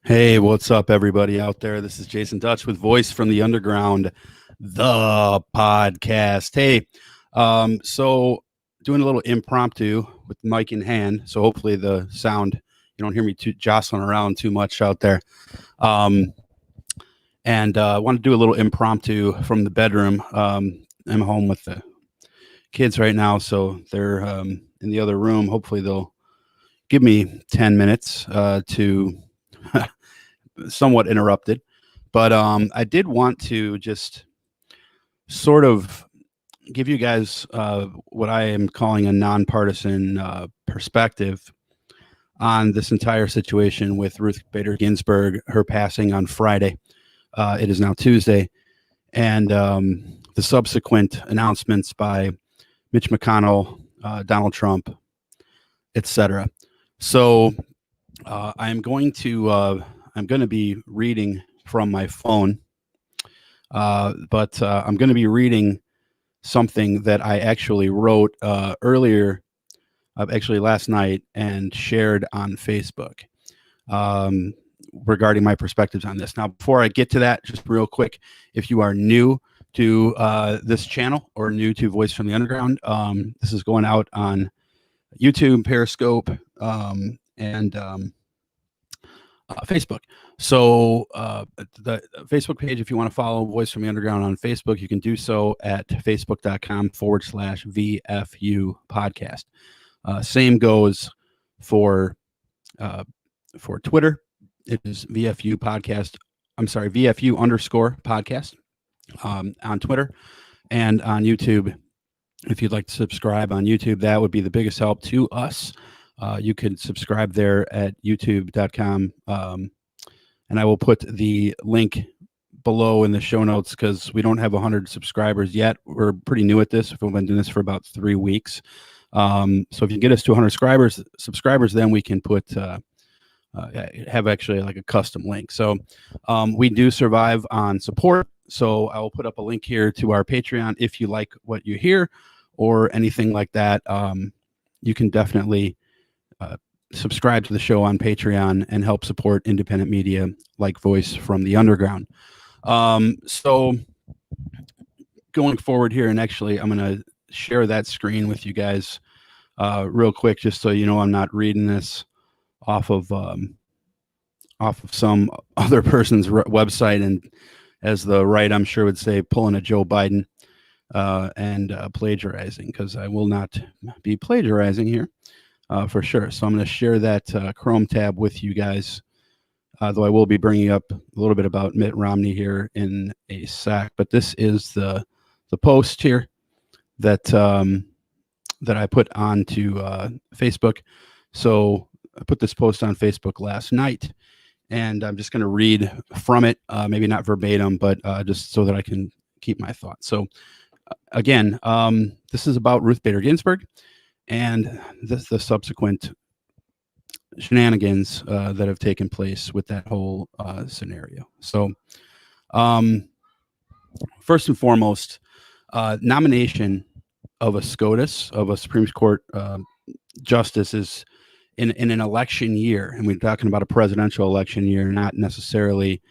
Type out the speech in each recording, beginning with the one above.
Hey, what's up, everybody out there? This is Jason Dutch with Voice from the Underground, the podcast. Hey, so doing a little impromptu with the mic in hand. So hopefully the sound, you don't hear me jostling around too much out there. Um, and I want to do a little impromptu from the bedroom. I'm home with the kids right now, so they're in the other room. Hopefully they'll give me 10 minutes to somewhat interrupted. But I did want to just sort of give you guys what I am calling a nonpartisan perspective on this entire situation with Ruth Bader Ginsburg, her passing on Friday. It is now Tuesday, and the subsequent announcements by Mitch McConnell, Donald Trump, etc. So I'm going to be reading from my phone, but I'm going to be reading something that I actually wrote earlier, actually last night, and shared on Facebook regarding my perspectives on this. Now, before I get to that, just real quick, if you are new to this channel or new to Voice from the Underground, this is going out on YouTube, Periscope, and Facebook. So the Facebook page, if you want to follow Voice from the Underground on Facebook, you can do so at facebook.com/VFU podcast. Same goes for Twitter. It is VFU podcast. I'm sorry, VFU _ podcast on Twitter and on YouTube. If you'd like to subscribe on YouTube, that would be the biggest help to us. You can subscribe there at youtube.com. And I will put the link below in the show notes because we don't have 100 subscribers yet. We're pretty new at this. We've been doing this for about 3 weeks. So if you get us to 100 subscribers, then we can put have actually like a custom link. So we do survive on support. So I will put up a link here to our Patreon if you like what you hear or anything like that. You can definitely subscribe to the show on Patreon and help support independent media like Voice from the Underground. So going forward here, and actually I'm going to share that screen with you guys real quick, just so you know I'm not reading this off of some other person's website, and as the right, I'm sure, would say, pulling a Joe Biden and plagiarizing, because I will not be plagiarizing here. For sure. So I'm going to share that Chrome tab with you guys, though I will be bringing up a little bit about Mitt Romney here in a sec. But this is the post here that that I put onto Facebook. So I put this post on Facebook last night, and I'm just going to read from it, maybe not verbatim, but just so that I can keep my thoughts. So again, this is about Ruth Bader Ginsburg and the subsequent shenanigans that have taken place with that whole scenario. So first and foremost, nomination of a SCOTUS, of a Supreme Court justice, is in an election year. And we're talking about a presidential election year, not necessarily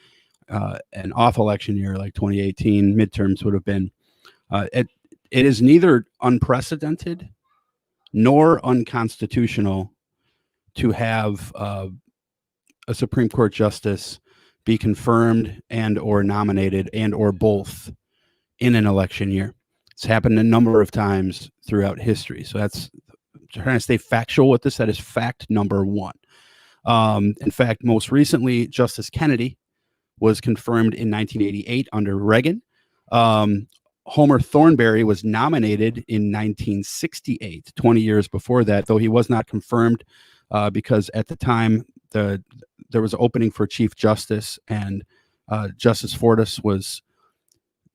an off election year like 2018 midterms would have been. It is neither unprecedented nor unconstitutional to have a Supreme Court justice be confirmed and or nominated and or both in an election year. It's happened a number of times throughout history. So that's, trying to stay factual with this, that is fact number one. In fact, most recently, Justice Kennedy was confirmed in 1988 under Reagan. Homer Thornberry was nominated in 1968, 20 years before that, though he was not confirmed because at the time there was an opening for Chief Justice, and Justice Fortas was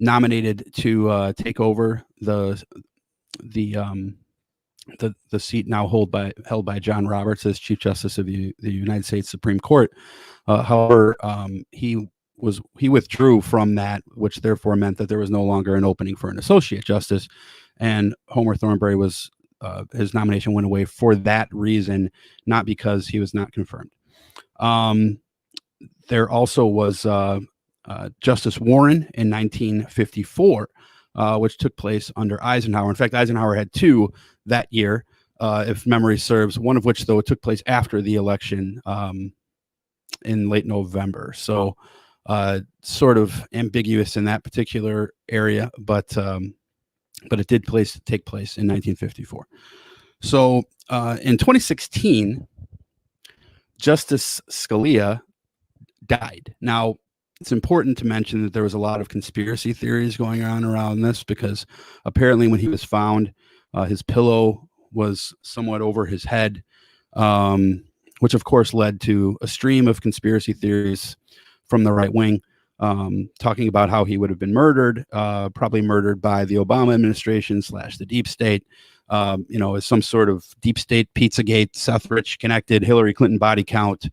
nominated to take over the seat now held by John Roberts as Chief Justice of the United States Supreme Court. However, he withdrew from that, which therefore meant that there was no longer an opening for an associate justice, and Homer Thornberry was his nomination went away for that reason, not because he was not confirmed. there also was Justice Warren in 1954, which took place under Eisenhower. In fact, Eisenhower had two that year, if memory serves, one of which, though, took place after the election in late November. So sort of ambiguous in that particular area, but it did take place in 1954. So in 2016, Justice Scalia died. Now, it's important to mention that there was a lot of conspiracy theories going on around this, because apparently when he was found, his pillow was somewhat over his head, which of course led to a stream of conspiracy theories from the right wing, talking about how he would have been murdered, probably murdered by the Obama administration / the deep state, as some sort of deep state Pizzagate, Seth Rich connected Hillary Clinton body count,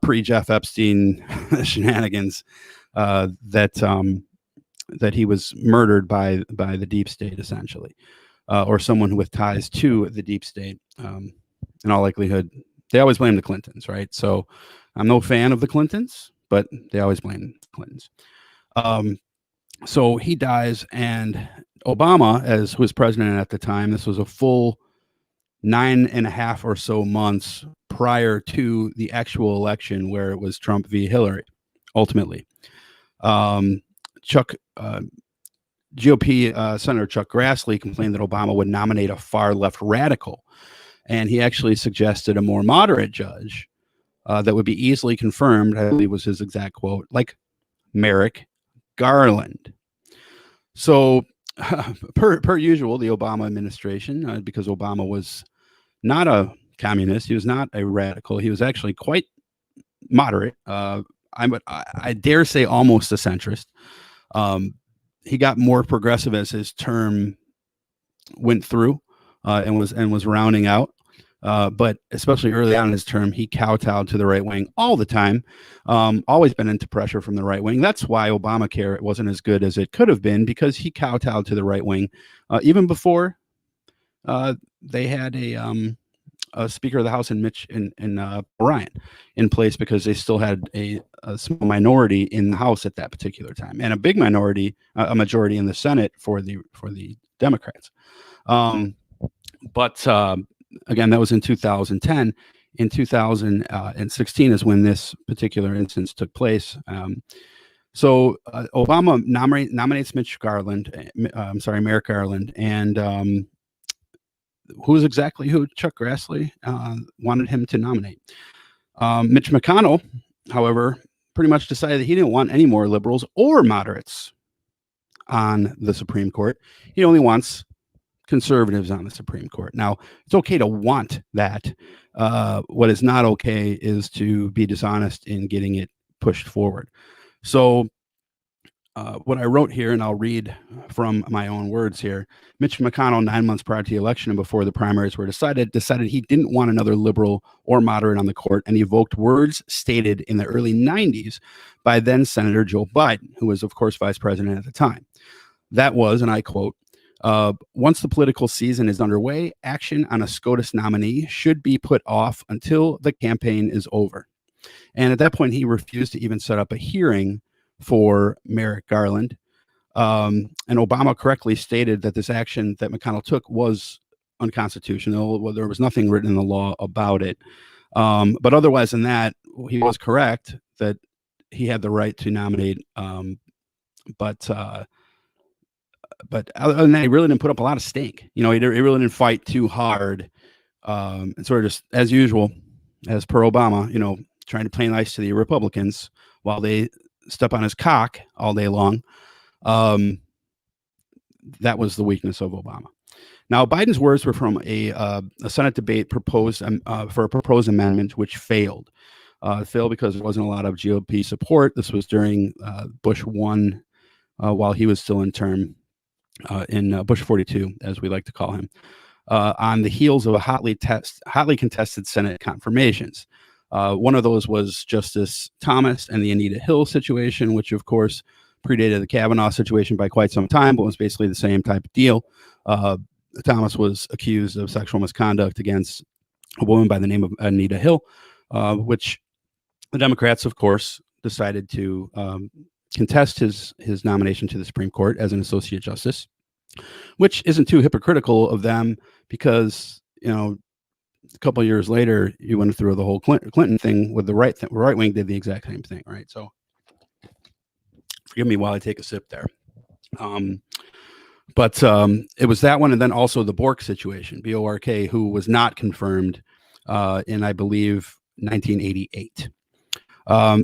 pre-Jeff Epstein shenanigans, that he was murdered by the deep state, essentially, or someone with ties to the deep state. In all likelihood, they always blame the Clintons, right? So I'm no fan of the Clintons, but they always blame the Clintons. So he dies, and Obama, as who was president at the time, this was a full 9.5 or so months prior to the actual election, where it was Trump v. Hillary, ultimately. GOP Senator Chuck Grassley complained that Obama would nominate a far left radical, and he actually suggested a more moderate judge that would be easily confirmed, I believe was his exact quote, like Merrick Garland. So per usual, the Obama administration, because Obama was not a communist, he was not a radical, he was actually quite moderate. I dare say almost a centrist. He got more progressive as his term went through, and was rounding out. But especially early on in his term, he kowtowed to the right wing all the time. Always been into pressure from the right wing. That's why Obamacare wasn't as good as it could have been, because he kowtowed to the right wing, even before they had a Speaker of the House in Mitch and Ryan in place, because they still had a small minority in the House at that particular time, and a big minority, a majority in the Senate for the Democrats. But again, that was in 2010. In 2016 is when this particular instance took place. So Obama nominates Merrick Garland, and who Chuck Grassley wanted him to nominate. Mitch McConnell, however, pretty much decided that he didn't want any more liberals or moderates on the Supreme Court. He only wants conservatives on the Supreme Court. Now, it's okay to want that. What is not okay is to be dishonest in getting it pushed forward. So what I wrote here, and I'll read from my own words here. Mitch McConnell, 9 months prior to the election and before the primaries were decided he didn't want another liberal or moderate on the court, and evoked words stated in the early 90s by then Senator Joe Biden, who was, of course, vice president at the time. That was, and I quote, once the political season is underway, action on a SCOTUS nominee should be put off until the campaign is over. And at that point, he refused to even set up a hearing for Merrick Garland. And Obama correctly stated that this action that McConnell took was unconstitutional. Well, there was nothing written in the law about it. But otherwise than that, he was correct that he had the right to nominate. But other than that, he really didn't put up a lot of stink. He really didn't fight too hard. And sort of just, as usual, as per Obama, trying to play nice to the Republicans while they step on his cock all day long. That was the weakness of Obama. Now, Biden's words were from a Senate debate proposed for a proposed amendment, which failed. It failed because there wasn't a lot of GOP support. This was during Bush 1, while he was still in term, in Bush 42, as we like to call him, on the heels of a hotly contested Senate confirmations. One of those was Justice Thomas and the Anita Hill situation, which, of course, predated the Kavanaugh situation by quite some time, but was basically the same type of deal. Thomas was accused of sexual misconduct against a woman by the name of Anita Hill, which The Democrats, of course, decided to contest his nomination to the Supreme Court as an associate justice, which isn't too hypocritical of them because, a couple of years later, you went through the whole Clinton thing with the right wing did the exact same thing, right? So forgive me while I take a sip there. But it was that one, and then also the Bork situation, B-O-R-K, who was not confirmed in, I believe, 1988.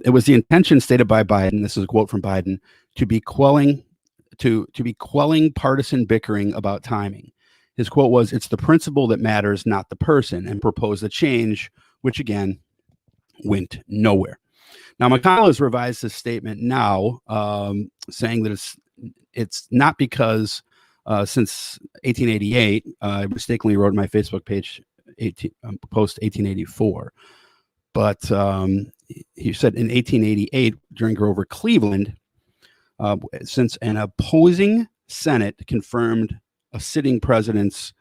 It was the intention stated by Biden, this is a quote from Biden, to be quelling partisan bickering about timing. His quote was, "It's the principle that matters, not the person," and proposed a change, which again went nowhere. Now, McConnell has revised his statement now, saying that it's not because since 1888, I mistakenly wrote on my Facebook page post 1884, but he said in 1888 during Grover Cleveland, since an opposing Senate confirmed a sitting president's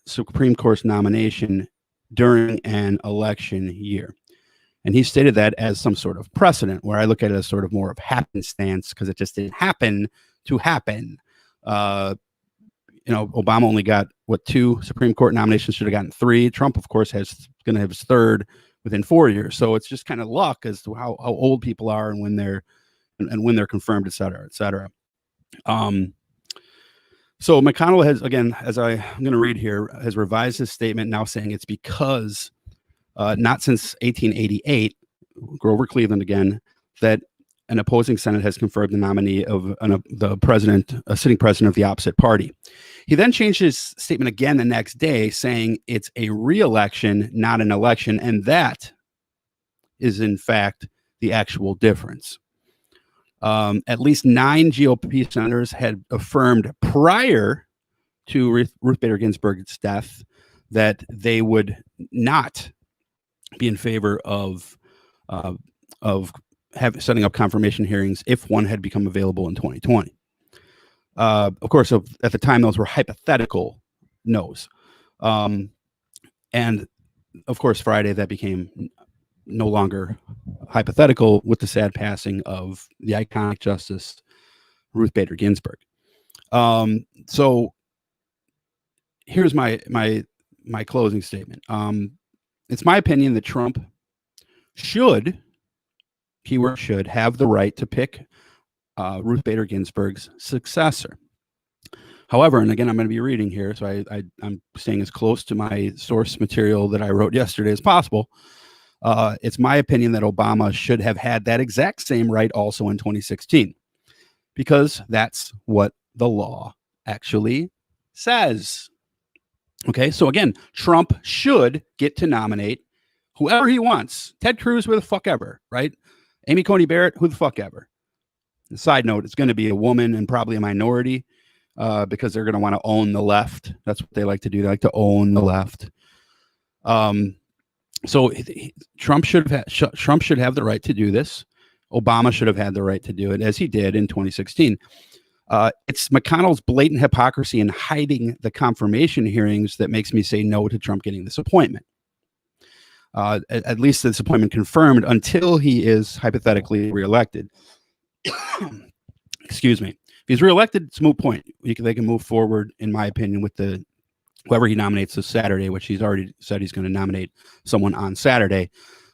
Supreme Court nomination during an election year. And he stated that as some sort of precedent, where I look at it as sort of more of happenstance because it just didn't happen to happen. Obama only got 2 Supreme Court nominations, should have gotten 3. Trump, of course, going to have his 3rd within 4 years. So it's just kind of luck as to how old people are and when they're confirmed, et cetera, et cetera. So McConnell has, again, as I'm going to read here, has revised his statement now saying it's because not since 1888, Grover Cleveland again, that an opposing Senate has confirmed the nominee of a sitting president of the opposite party. He then changed his statement again the next day, saying it's a re-election, not an election, and that is in fact the actual difference. At least 9 GOP senators had affirmed prior to Ruth Bader Ginsburg's death that they would not be in favor of setting up confirmation hearings if one had become available in 2020. Of course, at the time, those were hypothetical no's. And of course, Friday, that became no longer hypothetical with the sad passing of the iconic Justice Ruth Bader Ginsburg. So here's my closing statement. It's my opinion that Trump should have the right to pick Ruth Bader Ginsburg's successor. However, and again, I'm going to be reading here, so I'm staying as close to my source material that I wrote yesterday as possible. It's my opinion that Obama should have had that exact same right also in 2016, because that's what the law actually says. Okay, so again, Trump should get to nominate whoever he wants. Ted Cruz, who the fuck ever, right? Amy Coney Barrett, who the fuck ever. Side note, it's going to be a woman and probably a minority because they're going to want to own the left. That's what they like to do. They like to own the left. So Trump should have the right to do this. Obama should have had the right to do it, as he did in 2016. It's McConnell's blatant hypocrisy in hiding the confirmation hearings that makes me say no to Trump getting this appointment. At least this appointment confirmed until he is hypothetically reelected. Excuse me. If he's reelected, it's a moot point. They can move forward, in my opinion, with whoever he nominates this Saturday, which he's already said he's going to nominate someone on Saturday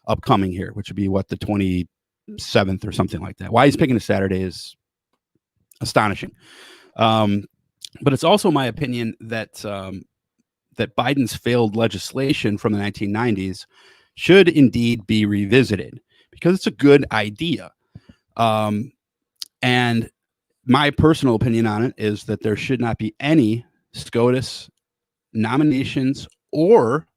upcoming here, which would be the 27th or something like that. Why he's picking a Saturday is astonishing. But it's also my opinion that Biden's failed legislation from the 1990s should indeed be revisited because it's a good idea. And my personal opinion on it is that there should not be any SCOTUS nominations or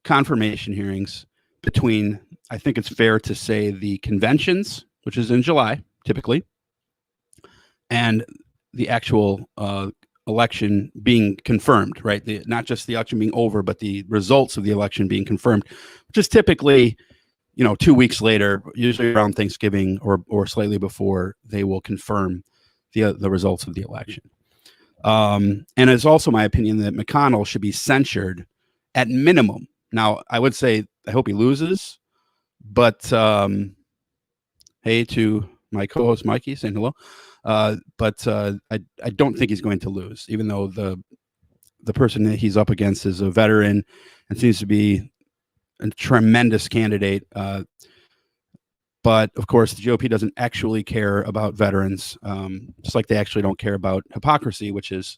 confirmation hearings between, I think it's fair to say, the conventions, which is in July, typically, and the actual election being confirmed, right? Not just the election being over, but the results of the election being confirmed, which is typically, 2 weeks later, usually around Thanksgiving or slightly before, they will confirm the results of the election. And it's also my opinion that McConnell should be censured at minimum. Now, I would say I hope he loses, But hey to my co-host Mikey, saying hello. But I don't think he's going to lose, even though the person that he's up against is a veteran and seems to be a tremendous candidate. But of course, the GOP doesn't actually care about veterans, just like they actually don't care about hypocrisy, which is,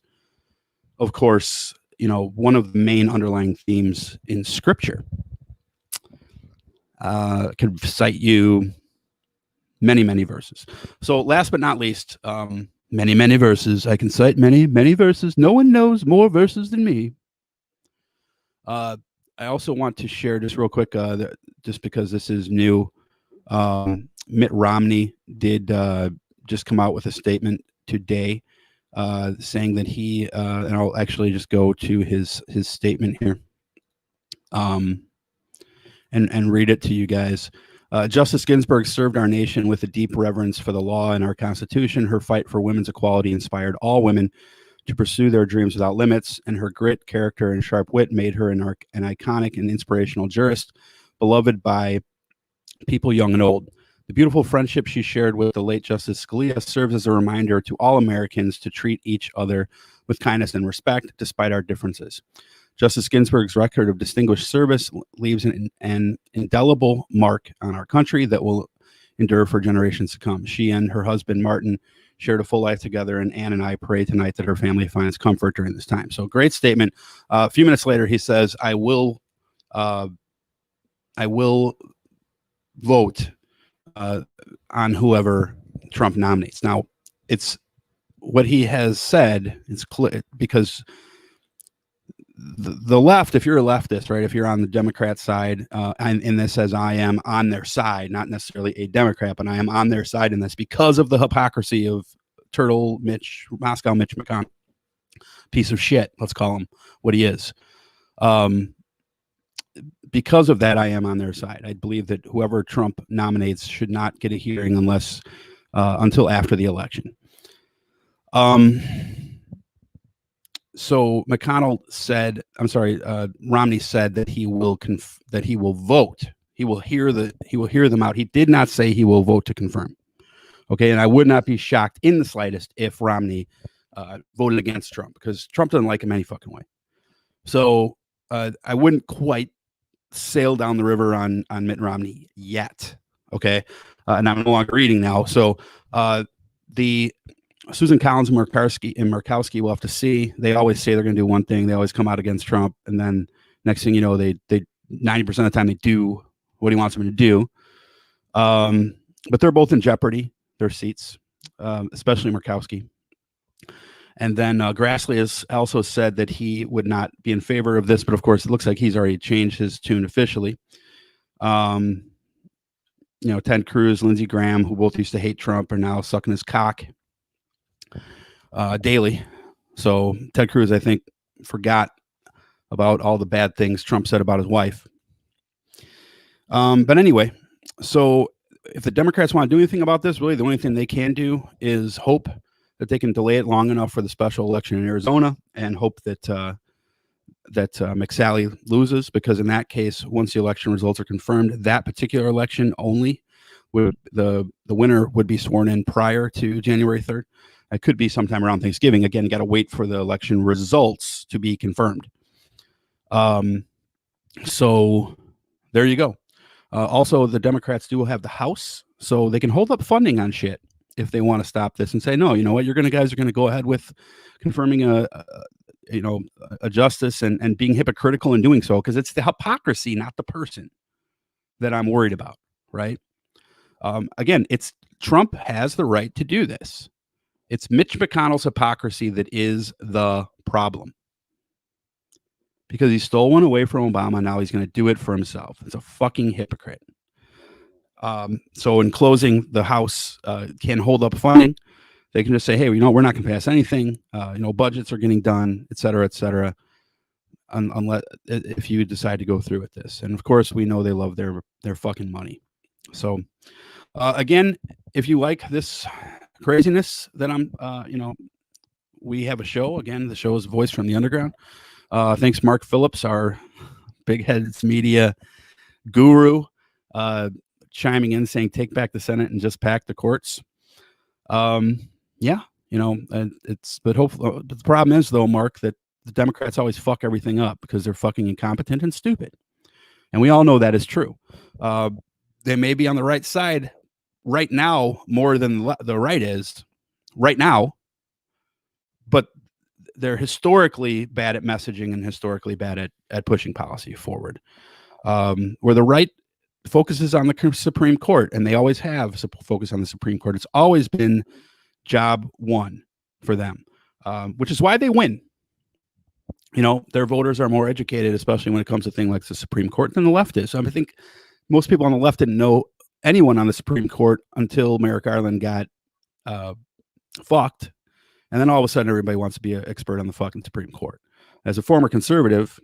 of course, one of the main underlying themes in Scripture. I could cite you many, many verses. So last but not least, many, many verses. I can cite many, many verses. No one knows more verses than me. I also want to share just real quick, just because this is new. Mitt Romney did just come out with a statement today saying that he, and I'll actually just go to his statement here and read it to you guys. Justice Ginsburg served our nation with a deep reverence for the law and our Constitution. Her fight for women's equality inspired all women to pursue their dreams without limits, and her grit, character, and sharp wit made her an iconic and inspirational jurist, beloved by people young and old. The beautiful friendship she shared with the late Justice Scalia serves as a reminder to all Americans to treat each other with kindness and respect, despite our differences. Justice Ginsburg's record of distinguished service leaves an indelible mark on our country that will endure for generations to come. She and her husband, Martin, shared a full life together, and Ann and I pray tonight that her family finds comfort during this time. So great statement. A few minutes later, he says, I will vote on whoever Trump nominates. Now, it's what he has said. It's clear because the left, if you're a leftist, right, if you're on the Democrat side, and this says I am on their side, not necessarily a Democrat, but I am on their side in this because of the hypocrisy of Turtle Mitch, Moscow Mitch McConnell, piece of shit. Let's call him what he is. Because of that, I am on their side. I believe that whoever Trump nominates should not get a hearing until after the election. So Romney said that he will vote. He will hear them out. He did not say he will vote to confirm. Okay, and I would not be shocked in the slightest if Romney voted against Trump, because Trump doesn't like him any fucking way. So I wouldn't quite sail down the river on Mitt Romney yet. Okay, and I'm no longer reading now. So the Susan Collins and Murkowski will have to see. They always say they're going to do one thing. They always come out against Trump, and then next thing you know, they 90% of the time they do what he wants them to do. But they're both in jeopardy, their seats, especially Murkowski. And then Grassley has also said that he would not be in favor of this, but of course it looks like he's already changed his tune officially. Ted Cruz, Lindsey Graham, who both used to hate Trump, are now sucking his cock daily. So Ted Cruz, I think, forgot about all the bad things Trump said about his wife. But anyway, so if the Democrats want to do anything about this, really the only thing they can do is hope that they can delay it long enough for the special election in Arizona, and hope that McSally loses, because in that case, once the election results are confirmed, that particular election only, the winner would be sworn in prior to January 3rd. It could be sometime around Thanksgiving. Again, you got to wait for the election results to be confirmed. So there you go. Also, the Democrats do have the House, so they can hold up funding on shit if they want to stop this and say, no, you know what, guys are going to go ahead with confirming a justice and being hypocritical in doing so, because it's the hypocrisy, not the person, that I'm worried about, right? Again, it's Trump has the right to do this. It's Mitch McConnell's hypocrisy that is the problem, because he stole one away from Obama. Now he's going to do it for himself. It's a fucking hypocrite. So in closing, the House can hold up funding. They can just say, hey, we're not going to pass anything. Budgets are getting done, et cetera, unless if you decide to go through with this. And of course, we know they love their fucking money. So again, if you like this craziness that we have a show. Again, the show is Voice from the Underground. Thanks, Mark Phillips, our Big Heads Media guru. chiming in saying, take back the Senate and just pack the courts. Yeah, but hopefully the problem is though, Mark, that the Democrats always fuck everything up because they're fucking incompetent and stupid. And we all know that is true. They may be on the right side right now more than the right is right now, but they're historically bad at messaging and historically bad at pushing policy forward. Where the right focuses on the Supreme Court, and they always have focused on the Supreme Court. It's always been job one for them, which is why they win. Their voters are more educated, especially when it comes to things like the Supreme Court, than the left is. I think most people on the left didn't know anyone on the Supreme Court until Merrick Garland got fucked. And then all of a sudden, everybody wants to be an expert on the fucking Supreme Court. As a former conservative,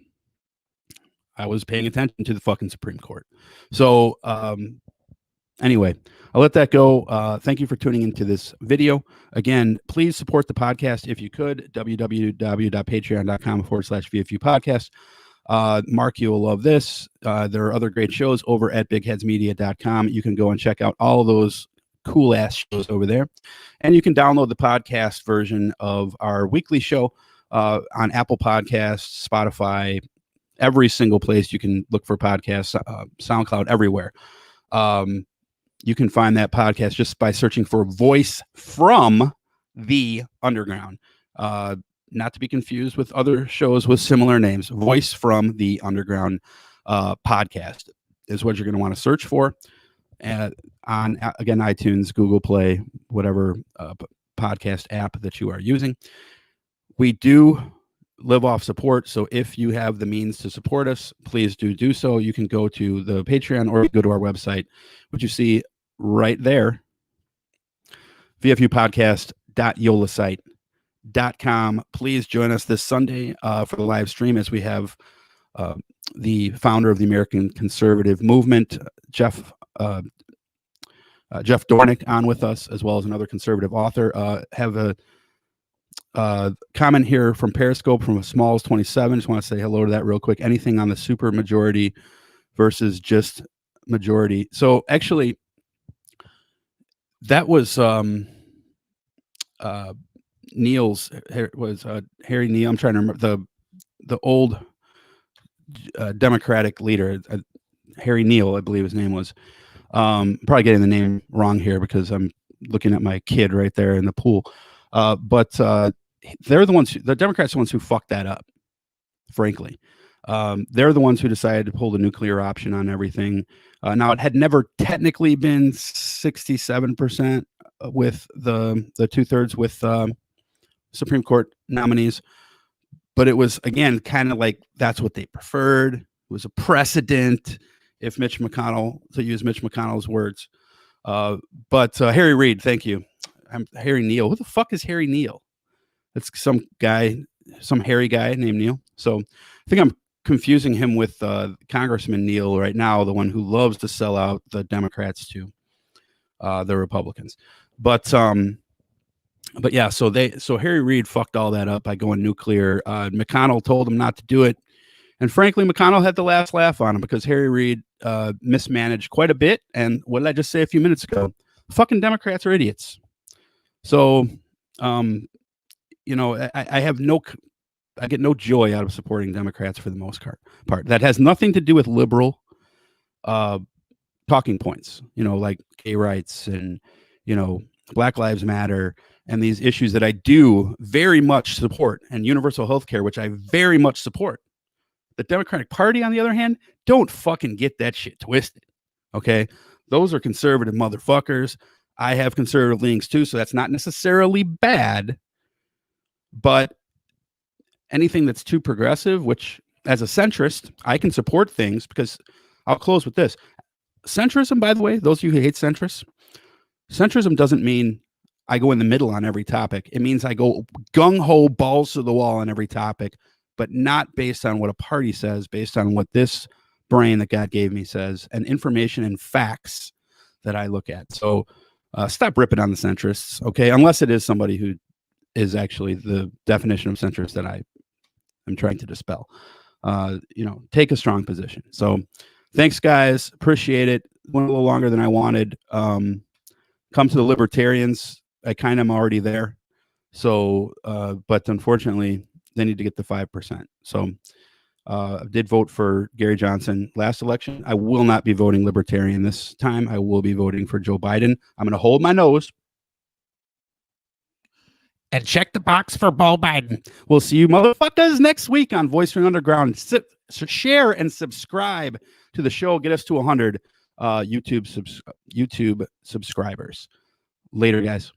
I was paying attention to the fucking Supreme Court. So anyway, I'll let that go. Thank you for tuning into this video. Again, please support the podcast if you could. www.patreon.com/VFU podcast. Mark, you will love this. There are other great shows over at bigheadsmedia.com. You can go and check out all of those cool ass shows over there. And you can download the podcast version of our weekly show on Apple Podcasts, Spotify, every single place you can look for podcasts, SoundCloud, everywhere. You can find that podcast just by searching for Voice from the Underground. Not to be confused with other shows with similar names. Voice from the Underground podcast is what you're going to want to search for. On, again, iTunes, Google Play, whatever podcast app that you are using. We do live off support, so if you have the means to support us, please do so. You can go to the Patreon or go to our website, which you see right there, vfupodcast.yolasite.com. Please join us this Sunday for the live stream as we have the founder of the American Conservative Movement, Jeff Dornick, on with us, as well as another conservative author. Have a comment here from Periscope from Smalls27. Just want to say hello to that real quick. Anything on the super majority versus just majority? So actually, that was Neil's, was Harry Neil. I'm trying to remember the old Democratic leader, Harry Neil, I believe his name was. Probably getting the name wrong here because I'm looking at my kid right there in the pool. But they're the ones, the Democrats are the ones who fucked that up, frankly. They're the ones who decided to pull the nuclear option on everything. Now, it had never technically been 67% with the 2/3 with Supreme Court nominees, but it was, again, kind of like that's what they preferred. It was a precedent, if Mitch McConnell, to use Mitch McConnell's words. But Harry Reid, thank you. I'm Harry Neil. Who the fuck is Harry Neil? It's some guy, some hairy guy named Neil. So I think I'm confusing him with Congressman Neil right now, the one who loves to sell out the Democrats to the Republicans. But yeah, so Harry Reid fucked all that up by going nuclear. McConnell told him not to do it. And frankly, McConnell had the last laugh on him because Harry Reid mismanaged quite a bit. And what did I just say a few minutes ago? Fucking Democrats are idiots. So, I get no joy out of supporting Democrats for the most part. That has nothing to do with liberal talking points, like gay rights and, Black Lives Matter and these issues that I do very much support, and universal health care, which I very much support. The Democratic Party, on the other hand, don't fucking get that shit twisted. Okay? Those are conservative motherfuckers. I have conservative leanings too, so that's not necessarily bad. But anything that's too progressive, which as a centrist, I can support things because I'll close with this. Centrism, by the way, those of you who hate centrists, centrism doesn't mean I go in the middle on every topic. It means I go gung-ho, balls to the wall on every topic, but not based on what a party says, based on what this brain that God gave me says, and information and facts that I look at. So stop ripping on the centrists, okay? Unless it is somebody who is actually the definition of centrist that I am trying to dispel. Take a strong position. So Thanks, guys. Appreciate it. Went a little longer than I wanted. Come to the libertarians. I kind of am already there. So, but unfortunately, they need to get the 5%. So, I did vote for Gary Johnson last election. I will not be voting libertarian this time. I will be voting for Joe Biden. I'm going to hold my nose and check the box for Bo Biden. We'll see you motherfuckers next week on Voice from Underground. Share and subscribe to the show. Get us to 100 YouTube subscribers. Later, guys.